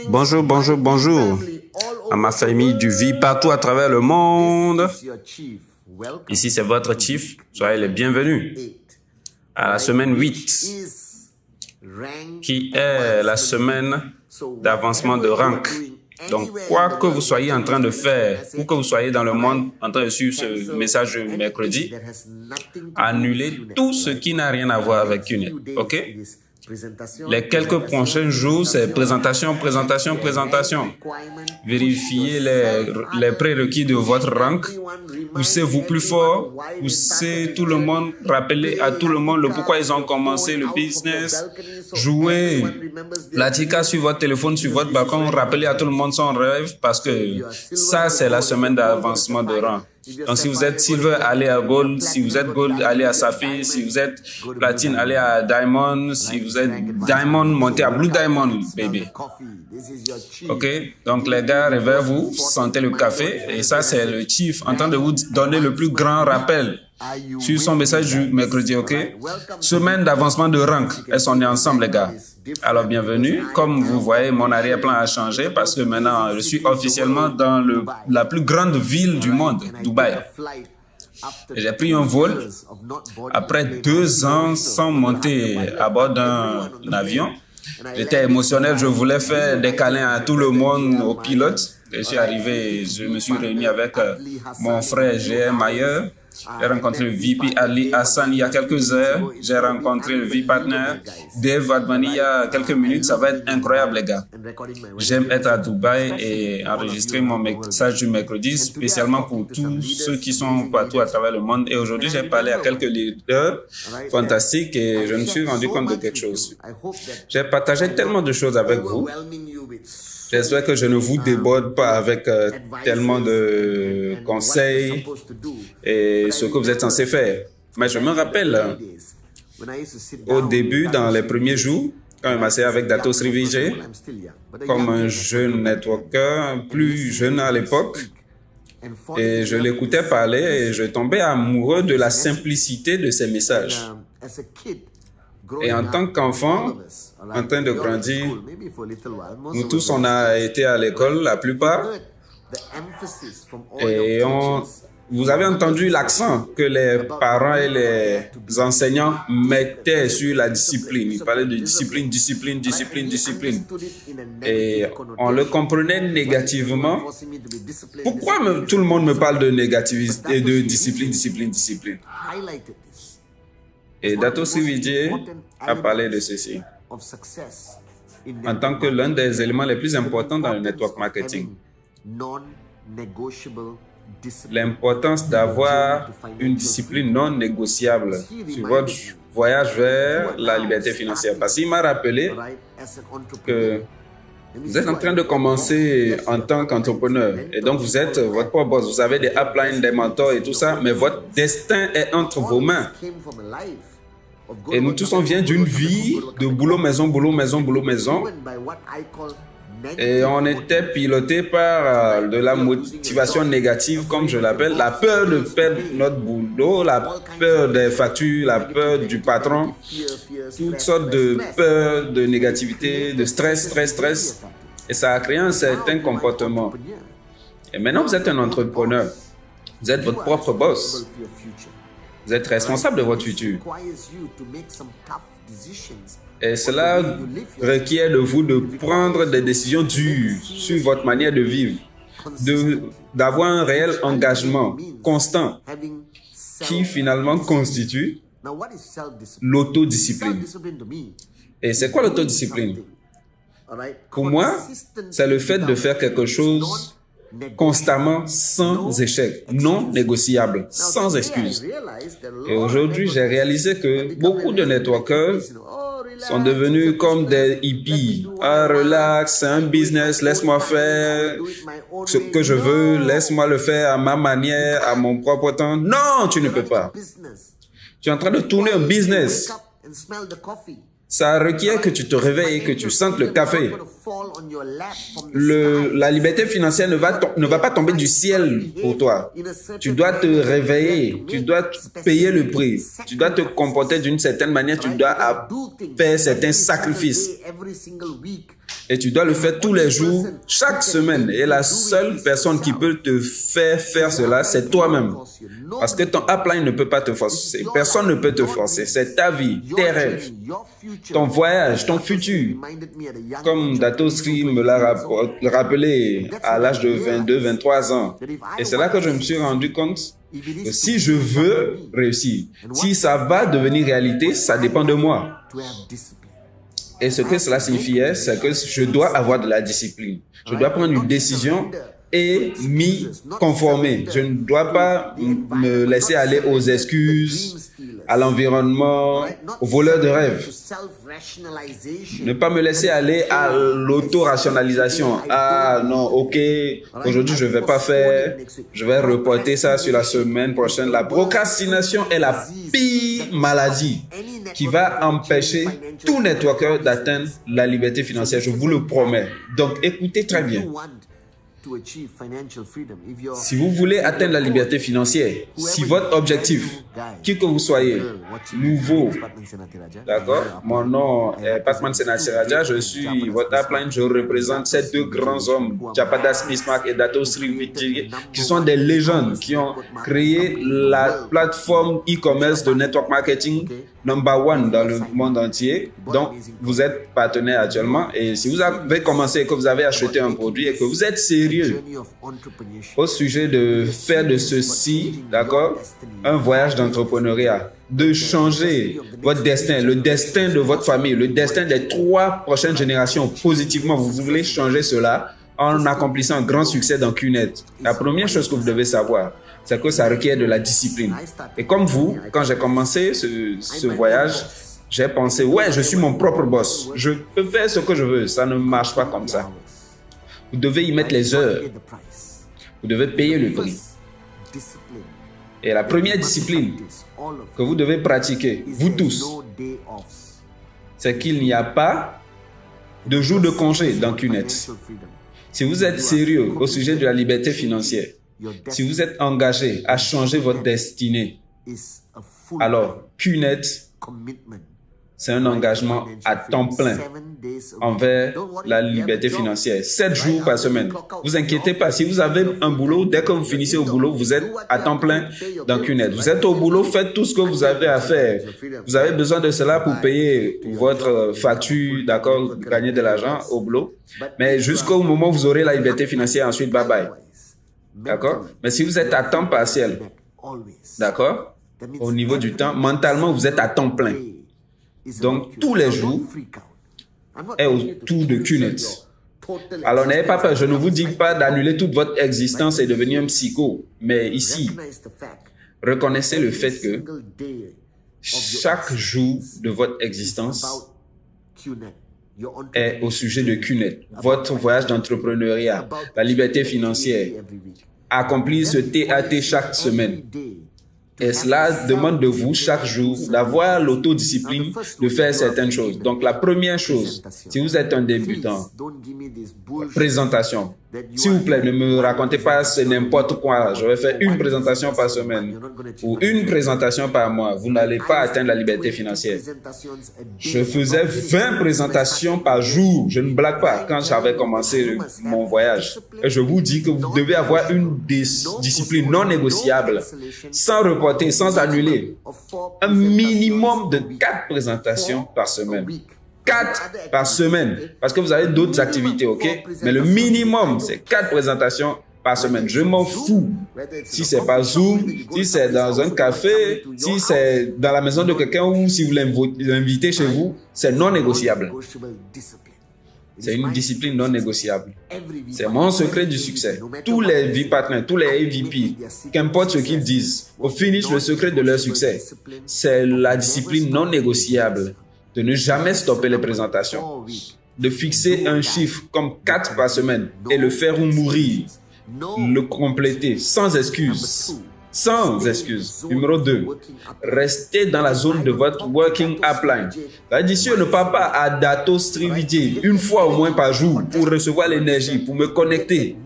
Bonjour, bonjour, bonjour à ma famille du vie partout à travers le monde. Ici, c'est votre chief. Soyez les bienvenus à la semaine 8, qui est la semaine d'avancement de rank. Donc, quoi que vous soyez en train de faire, ou que vous soyez dans le monde en train de suivre ce message de mercredi, annulez tout ce qui n'a rien à voir avec QNET, ok? Les quelques prochains jours, c'est présentation. Vérifiez les prérequis de votre rank. Poussez-vous plus fort. Poussez tout le monde. Rappelez à tout le monde le pourquoi ils ont commencé le business. Jouez Latika sur votre téléphone, sur votre balcon. Rappelez à tout le monde son rêve parce que ça, c'est la semaine d'avancement de rang. Donc, si vous êtes Silver, allez à Gold. Si vous êtes Gold, allez à Saphir. Si vous êtes Platine, allez à Diamond. Si vous êtes Diamond, montez à Blue Diamond, baby. OK? Donc, les gars, réveillez-vous, sentez le café. Et ça, c'est le chief en train de vous donner le plus grand rappel sur son message du mercredi, OK? Semaine d'avancement de rank. Est-ce qu'on est ensemble, les gars? Alors, bienvenue. Comme vous voyez, mon arrière-plan a changé parce que maintenant, je suis officiellement dans la plus grande ville du monde, Dubaï. J'ai pris un vol après 2 ans sans monter à bord d'un avion. J'étais émotionnel, je voulais faire des câlins à tout le monde, aux pilotes. Je suis arrivé, je me suis réuni avec mon frère G.M. Mayer. J'ai rencontré le VP Ali Hassan il y a quelques heures. J'ai rencontré le VP partner Dave Advani il y a quelques minutes. Ça va être incroyable, les gars. J'aime être à Dubaï et enregistrer mon message du mercredi, spécialement pour tous ceux qui sont partout à travers le monde. Et aujourd'hui, j'ai parlé à quelques leaders fantastiques et je me suis rendu compte de quelque chose. J'ai partagé tellement de choses avec vous. J'espère que je ne vous déborde pas avec tellement de conseils et ce que vous êtes censé faire. Mais je me rappelle, au début, dans les premiers jours, quand je m'asseyais avec Dato Sri Vijay, comme un jeune networker, plus jeune à l'époque, et je l'écoutais parler et je tombais amoureux de la simplicité de ses messages. Et en tant qu'enfant, en train de grandir, nous tous, on a été à l'école, la plupart, et vous avez entendu l'accent que les parents et les enseignants mettaient sur la discipline. Ils parlaient de discipline. Et on le comprenait négativement. Pourquoi tout le monde me parle de négativité et de discipline? Et Dato Sri Vijay a parlé de ceci en tant que l'un des éléments les plus importants dans le network marketing. L'importance d'avoir une discipline non négociable sur votre voyage vers la liberté financière. Parce qu'il m'a rappelé que vous êtes en train de commencer en tant qu'entrepreneur et donc vous êtes votre propre boss. Vous avez des uplines, des mentors et tout ça, mais votre destin est entre vos mains. Et nous tous, on vient d'une vie de boulot-maison. Et on était piloté par de la motivation négative, comme je l'appelle, la peur de perdre notre boulot, la peur des factures, la peur du patron, toutes sortes de peurs, de négativité, de stress. Et ça a créé un certain comportement. Et maintenant, vous êtes un entrepreneur. Vous êtes votre propre boss. Vous êtes responsable de votre futur. Et cela requiert de vous de prendre des décisions dures sur votre manière de vivre, d'avoir un réel engagement constant qui finalement constitue l'autodiscipline. Et c'est quoi l'autodiscipline? Pour moi, c'est le fait de faire quelque chose constamment sans échec, non négociable, sans excuse. Et aujourd'hui, j'ai réalisé que beaucoup de networkers sont devenus comme des hippies. Ah, relax, c'est un business, laisse-moi faire ce que je veux, laisse-moi le faire à ma manière, à mon propre temps. Non, tu ne peux pas. Tu es en train de tourner un business. Ça requiert que tu te réveilles et que tu sentes le café. La liberté financière ne va pas tomber du ciel pour toi. Tu dois te réveiller, tu dois payer le prix, tu dois te comporter d'une certaine manière, tu dois faire certains sacrifices. Et tu dois le faire tous les jours, chaque semaine. Et la seule personne qui peut te faire cela, c'est toi-même. Parce que ton upline ne peut pas te forcer. Personne ne peut te forcer. C'est ta vie, tes rêves, ton voyage, ton futur. Comme Dato Sri me l'a rappelé à l'âge de 22, 23 ans. Et c'est là que je me suis rendu compte que si je veux réussir, si ça va devenir réalité, ça dépend de moi. Et ce que cela signifiait, c'est que je dois avoir de la discipline. Je dois prendre une décision et m'y conformer. Je ne dois pas me laisser aller aux excuses, à l'environnement, aux voleurs de rêves. Ne pas me laisser aller à l'auto-rationalisation. Ah non, ok, aujourd'hui je ne vais pas faire, je vais reporter ça sur la semaine prochaine. La procrastination est la pire maladie qui va empêcher tout networker d'atteindre la liberté financière. Je vous le promets. Donc écoutez très bien. Si vous voulez atteindre la liberté financière, si votre objectif, qui que vous soyez, nouveau, d'accord, mon nom est Patman Senatiraja, je suis votre upline, je représente ces deux grands hommes, Japada Smith-Mark et Dato Sri Vijay, qui sont des légendes, qui ont créé la plateforme e-commerce de network marketing number one dans le monde entier. Donc, vous êtes partenaire actuellement et si vous avez commencé et que vous avez acheté un produit et que vous êtes sérieux au sujet de faire de ceci, d'accord, un voyage d'entrepreneuriat, de changer votre destin, le destin de votre famille, le destin des 3 prochaines générations positivement, vous voulez changer cela en accomplissant un grand succès dans QNet. La première chose que vous devez savoir, c'est que ça requiert de la discipline. Et comme vous, quand j'ai commencé ce voyage, j'ai pensé, ouais, je suis mon propre boss. Je peux faire ce que je veux. Ça ne marche pas comme ça. Vous devez y mettre les heures. Vous devez payer le prix. Et la première discipline que vous devez pratiquer, vous tous, c'est qu'il n'y a pas de jour de congé dans QNet. Si vous êtes sérieux au sujet de la liberté financière, si vous êtes engagé à changer votre destinée, alors QNet, c'est un engagement à temps plein envers la liberté financière. 7 jours par semaine. Vous inquiétez pas, si vous avez un boulot, dès que vous finissez au boulot, vous êtes à temps plein dans QNet. Vous êtes au boulot, faites tout ce que vous avez à faire. Vous avez besoin de cela pour payer votre facture, d'accord, gagner de l'argent au boulot. Mais jusqu'au moment où vous aurez la liberté financière, ensuite, bye bye. D'accord? Mais si vous êtes à temps partiel, d'accord, au niveau du temps, mentalement, vous êtes à temps plein. Donc, tous les jours est autour de QNet. Alors, n'ayez pas peur. Je ne vous dis pas d'annuler toute votre existence et devenir un psycho. Mais ici, reconnaissez le fait que chaque jour de votre existence est au sujet de QNet. Votre voyage d'entrepreneuriat, la liberté financière. Accomplir ce TAT chaque semaine. Et cela demande de vous chaque jour d'avoir l'autodiscipline de faire certaines choses. Donc la première chose, si vous êtes un débutant, présentation. S'il vous plaît, ne me racontez pas c'est n'importe quoi. Je vais faire une présentation par semaine ou une présentation par mois. Vous n'allez pas atteindre la liberté financière. Je faisais 20 présentations par jour. Je ne blague pas quand j'avais commencé mon voyage. Et je vous dis que vous devez avoir une discipline non négociable, sans reporter, sans annuler. Un minimum de 4 présentations par semaine. 4 par semaine, parce que vous avez d'autres activités, ok? Mais le minimum, c'est 4 présentations par semaine. Je m'en fous. Si c'est par Zoom, si c'est dans un café, si c'est dans la maison de quelqu'un ou si vous l'invitez chez vous, c'est non négociable. C'est une discipline non négociable. C'est mon secret du succès. Tous les V-partners, tous les AVP, qu'importe ce qu'ils disent, au finish, le secret de leur succès, c'est la discipline non négociable de ne jamais stopper les présentations, de fixer un chiffre comme 4 par semaine et le faire ou mourir, le compléter sans excuse. Sans excuse. Numéro 2, restez dans la zone de votre working upline. C'est-à-dire, si je ne pars pas à Dato Sri Vijay une fois au moins par jour pour recevoir l'énergie, pour me connecter,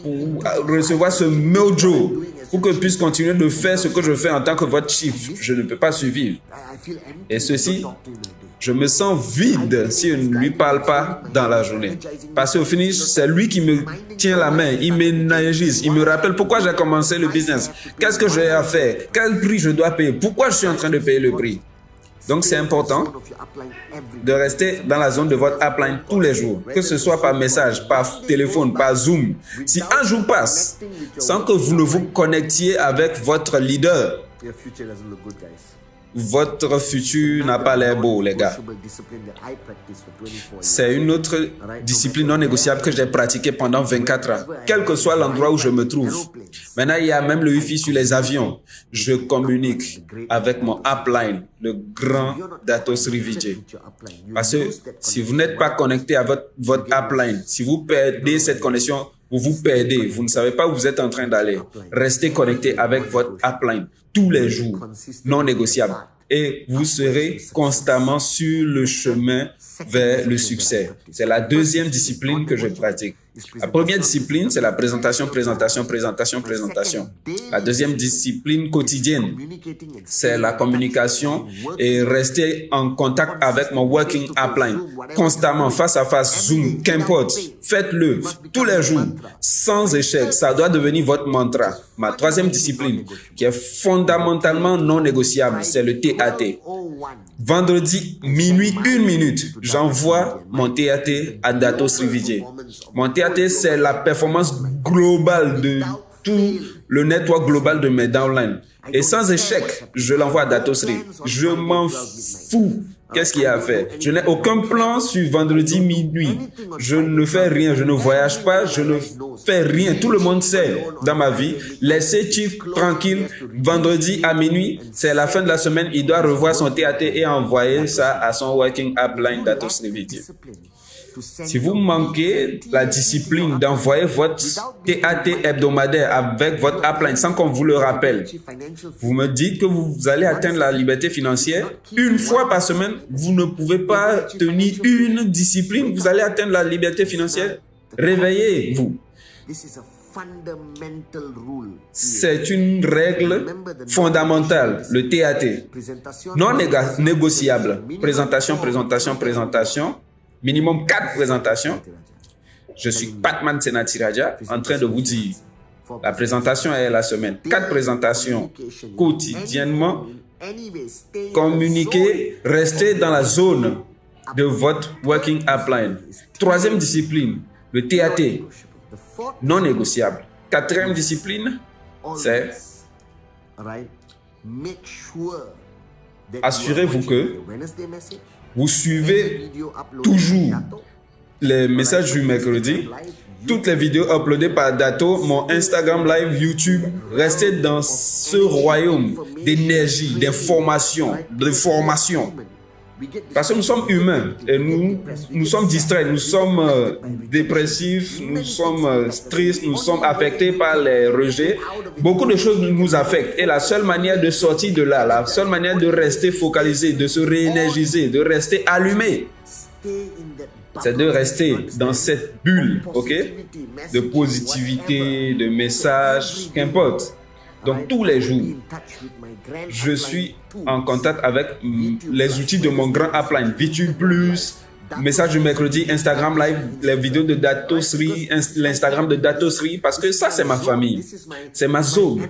pour recevoir ce mojo, pour que je puisse continuer de faire ce que je fais en tant que votre chief, je ne peux pas survivre. Et ceci, je me sens vide si je ne lui parle pas dans la journée. Parce qu'au finish, c'est lui qui me tient la main, il m'énergise, il me rappelle pourquoi j'ai commencé le business, qu'est-ce que j'ai à faire, quel prix je dois payer, pourquoi je suis en train de payer le prix. Donc c'est important de rester dans la zone de votre upline tous les jours, que ce soit par message, par téléphone, par Zoom. Si un jour passe sans que vous ne vous connectiez avec votre leader, votre futur n'a pas l'air beau, les gars. C'est une autre discipline non négociable que j'ai pratiquée pendant 24 ans, quel que soit l'endroit où je me trouve. Maintenant, il y a même le Wi-Fi sur les avions. Je communique avec mon upline, le grand Dato Sri Vijay. Parce que si vous n'êtes pas connecté à votre upline, si vous perdez cette connexion, vous vous perdez, vous ne savez pas où vous êtes en train d'aller. Restez connecté avec votre upline tous les jours, non négociable. Et vous serez constamment sur le chemin vers le succès. C'est la deuxième discipline que je pratique. La première discipline, c'est la présentation. La deuxième discipline quotidienne, c'est la communication et rester en contact avec mon working upline. Constamment, face à face, Zoom, qu'importe. Faites-le tous les jours, sans échec. Ça doit devenir votre mantra. Ma troisième discipline, qui est fondamentalement non négociable, c'est le TAT. Vendredi, minuit, 1 minute, j'envoie mon TAT à Dato Sri Vijay. Mon TAT, c'est la performance globale de tout le network global de mes downlines. Et sans échec, je l'envoie à Dato Sri. Je m'en fous. Qu'est-ce qu'il y a à faire? Je n'ai aucun plan sur vendredi minuit. Je ne fais rien, je ne voyage pas, je ne fais rien. Tout le monde sait dans ma vie. Laissez Chief tranquille. Vendredi à minuit, c'est la fin de la semaine. Il doit revoir son TAT et envoyer ça à son working upline Dato Sri Vijay. Si vous manquez la discipline d'envoyer votre TAT hebdomadaire avec votre upline sans qu'on vous le rappelle, vous me dites que vous allez atteindre la liberté financière une fois par semaine, vous ne pouvez pas tenir une discipline, vous allez atteindre la liberté financière. Réveillez-vous. C'est une règle fondamentale, le TAT. Non négociable. Présentation. Minimum 4 présentations. Je suis Patman Senatiraja en train de vous dire, la présentation est la semaine. 4 présentations quotidiennement. Communiquez, restez dans la zone de votre working upline. Troisième discipline, le TAT, non négociable. Quatrième discipline, c'est assurez-vous que vous suivez toujours les messages du mercredi, toutes les vidéos uploadées par Dato, mon Instagram Live, YouTube. Restez dans ce royaume d'énergie, d'information, de formation. Parce que nous sommes humains et nous sommes distraits, nous sommes dépressifs, nous sommes tristes, nous sommes affectés par les rejets. Beaucoup de choses nous affectent et la seule manière de sortir de là, la seule manière de rester focalisé, de se réénergiser, de rester allumé, c'est de rester dans cette bulle, ok, de positivité, de messages, qu'importe. Donc tous les jours, je suis en contact avec les outils de mon grand upline, VTube Plus, message du mercredi, Instagram Live, les vidéos de Dato Sri, l'Instagram de Dato Sri, parce que ça c'est ma famille, c'est ma zone,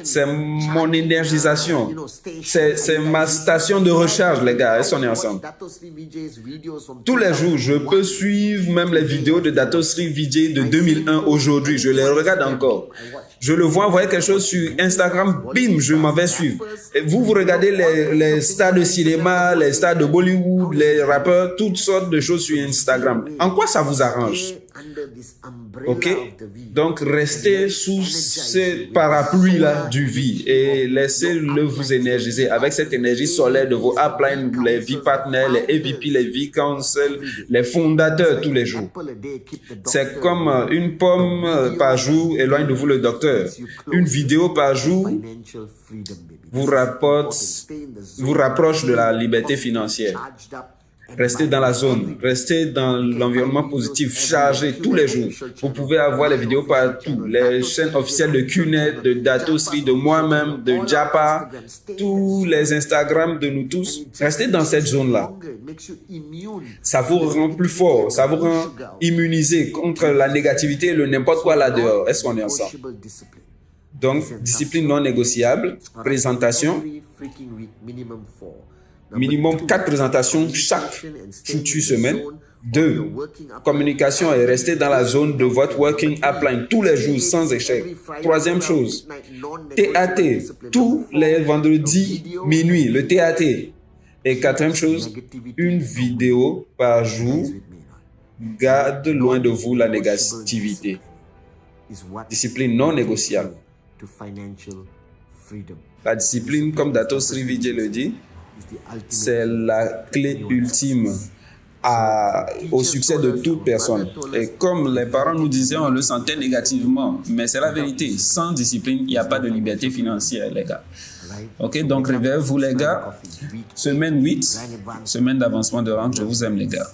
c'est mon énergisation, c'est ma station de recharge les gars, on est ensemble. Tous les jours, je peux suivre même les vidéos de Dato Sri Vijay de 2001 aujourd'hui, je les regarde encore. Je le vois envoyer quelque chose sur Instagram, bim, je m'en vais suivre. Et vous regardez les stars de cinéma, les stars de Bollywood, les rappeurs, toutes sortes de choses sur Instagram. En quoi ça vous arrange? Ok? Donc, restez sous ce parapluie-là du vie et laissez-le vous énergiser avec cette énergie solaire de vos uplines, les vie partners, les EVP, les vie counsel, les fondateurs tous les jours. C'est comme une pomme par jour éloigne de vous le docteur. Une vidéo par jour vous rapproche de la liberté financière. Restez dans la zone, restez dans l'environnement positif, chargez tous les jours. Vous pouvez avoir les vidéos partout, les chaînes officielles de QNet, de Datosri, de moi-même, de Japa, tous les Instagram de nous tous. Restez dans cette zone-là. Ça vous rend plus fort, ça vous rend immunisé contre la négativité et le n'importe quoi là-dehors. Est-ce qu'on est ensemble? Donc, discipline non négociable, présentation. Minimum 4 présentations chaque foutue semaine. 2. Communication et rester dans la zone de votre working upline tous les jours sans échec. 3e chose, TAT, tous les vendredis minuit, le TAT. Et 4e chose, une vidéo par jour. Garde loin de vous la négativité. Discipline non négociable. La discipline, comme Datosri Vijay le dit, c'est la clé ultime au succès de toute personne. Et comme les parents nous disaient, on le sentait négativement, mais c'est la vérité. Sans discipline, il n'y a pas de liberté financière, les gars. Ok, donc réveillez-vous, les gars. Semaine 8, semaine d'avancement de rang. Je vous aime, les gars.